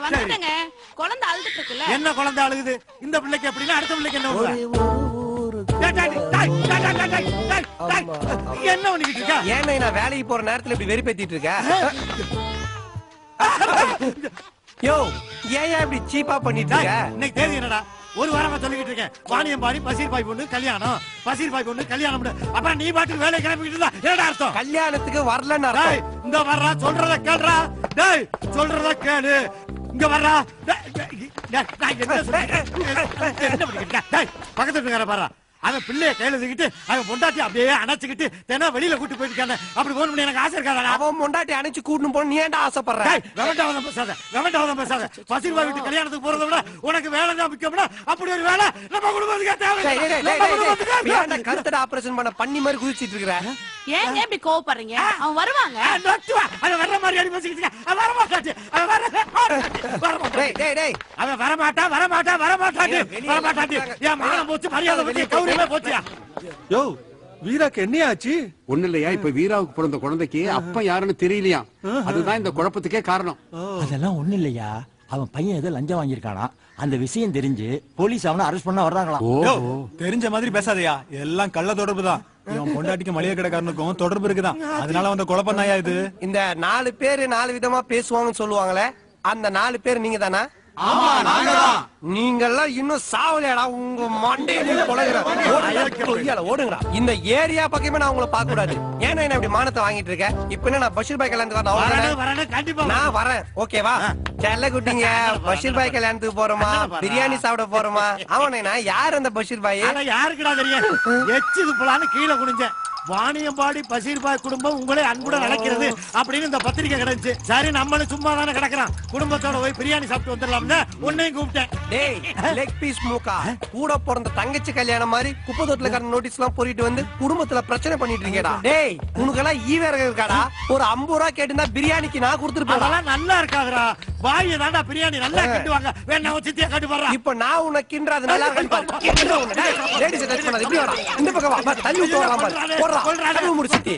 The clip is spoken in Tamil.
வந்துட்டேங்க. குழந்தை அழுதுட்டு இருக்குல்ல. என்ன குழந்தை அழுகுது? இந்த பிள்ளைக்கு எப்படின்னா அடுத்த பிள்ளைக்கு என்ன பண்ணுவ? என்ன பண்ணிட்டு இருக்க? ஏன்னா நான் வேலைக்கு போற நேரத்துல இப்படி வெறுப்பேத்திட்டு இருக்க? யோ ஏன் இப்படி சீப்பா பண்ணிட்டு இருக்க? இன்னைக்கு தேதி என்னடா? ஒரு வாரமா சொல்லிட்டு இருக்கேன். வாணியம்பாடி பசீர் பாய் பொண்ணு கல்யாணம், பசீர் பாய் பொண்ணு கல்யாணம். அப்புறம் நீ பாட்டுக்கு வேலை கிளம்பிட்டு இருந்தா என்னடா அர்த்தம்? கல்யாணத்துக்கு வரலன்னு அர்த்தம். இந்த வர்றா, சொல்றத கேளுடா. டேய் சொல்றத கேளு. இங்க வர்றா. என்ன பண்ணிட்டு பக்கத்துல இருக்கார பாரு. அவன் பிள்ளைய கையில தூக்கிட்டு அவன் பொண்டாட்டி அப்படியே அணைச்சுக்கிட்டு தினம் வெளியில கூட்டு போயிருக்காங்க. அப்படி போகணும்னு எனக்கு ஆசை இருக்காதா? அவன் பொண்டாட்டி அணைச்சு கூட்டணும் போன நீ ஏன்டா ஆசைப்படுற? வெவண்டாவதம் பேசாத. பசீர் பாய் வீட்டு கல்யாணத்துக்கு போறதை விட உனக்கு வேலை தான் முக்கியம்னா அப்படி ஒரு வேலை நம்ம குடும்பத்துக்கு தேவை. கருத்தட ஆபரேஷன் பண்ண பண்ணி மாதிரி குதிச்சிட்டு இருக்கிற. ஏன் இப்படி கோவப்படுறீங்க? அவன் வருவாங்க. அவன் வர்ற மாதிரி அடி பேசிக்கிட்டு அவன் வரமாட்டாச்சு. அவன் வரமாட்டான். என் மானம் போச்சு, மரியாதை போச்சு, கௌரவமே போச்சியா? யோ வீராக்கு என்னையாச்சு? ஒண்ணு இல்லையா, இப்ப வீராவுக்கு பிறந்த குழந்தைக்கு அப்ப யாருன்னு தெரியலையா? அதுதான் இந்த குழப்பத்துக்கே காரணம். அதெல்லாம் ஒண்ணு இல்லையா, அவன் பையன் ஏதோ லஞ்சம் வாங்கியிருக்கானா, அந்த விஷயம் தெரிஞ்சு போலீஸ் அவனை அரெஸ்ட் பண்ண வர்றாங்களாம். தெரிஞ்ச மாதிரி பேசாதயா, எல்லாம் கள்ள தொடர்பு தான். இவன் பொண்டாட்டிக்கு மளிகை கடைக்காரனுக்கும் தொடர்பு இருக்குதான், அதனால வந்த குழப்பம் தாயா இது. இந்த 4 பேரு 4 விதமா பேசுவாங்கன்னு சொல்லுவாங்களே, அந்த 4 பேர் நீங்க தானா? நீங்கெல்லாம் இன்னும் சாவலையாடா, உங்க மண்டையில ஓடுங்கடா. இந்த ஏரியா பக்கமே நான் உங்களை பார்க்க கூடாது. ஏன்னா என்ன இப்படி மானத்தை வாங்கிட்டு இருக்கேன்? இப்ப என்ன நான் பஷீர் பாய் கல்யாணத்துக்கு நான் வரேன், ஓகேவா? செல்ல குட்டிங்க, பஷீர் பாய் கல்யாணத்துக்கு போறோமா, பிரியாணி சாப்பிட போறோமா? அவனா யார் அந்த பஷீர் பாய்? யாருக்குடா தெரியும்? எச்சு போலான்னு கீழே குனிஞ்சேன். வாணியம்பாடி பசீர் பாய் குடும்பம் உங்களே அன்புடன் அழைக்கிறது அப்படின்னு இந்த பத்திரிக்கை கிடைச்சு. சரி நம்மளும் சும்மா தானே கிடக்குறான், குடும்பத்தோட போய் பிரியாணி சாப்பிட்டு வந்துடலாம்னு உன்னையும் கூப்பிட்டேன். டேய் லெக் பீஸ் மூக்கா, கூட பிறந்த தங்கச்சி கல்யாணம் மாதிரி குப்பை தொட்டில கட்ட நோட்டீஸ் எல்லாம் போயிட்டு வந்து குடும்பத்துல பிரச்சனை பண்ணிட்டு இருக்கேடா. டேய் உனக்கெல்லாம் ஈவேற இருக்காடா? ஒரு 50 ரூபா கேட்டுனா பிரியாணிக்கு நான் கொடுத்துட்டு அதெல்லாம் நல்லா இருக்காதுடா. பாய் தாண்டா பிரியாணி நல்லா கட்டுவாங்க, வேணா சித்தியா கட்டு போடுறா. இப்ப நான் உனக்கு கிண்டறது நல்லா இருக்கு. லேடிஸ் டச் பண்ணாத, இப்படி வாடா, இந்த பக்கம் வா, தள்ளி விட்டு வரலாம் பாரு. போடுறா, கதவு முடிச்சிட்டு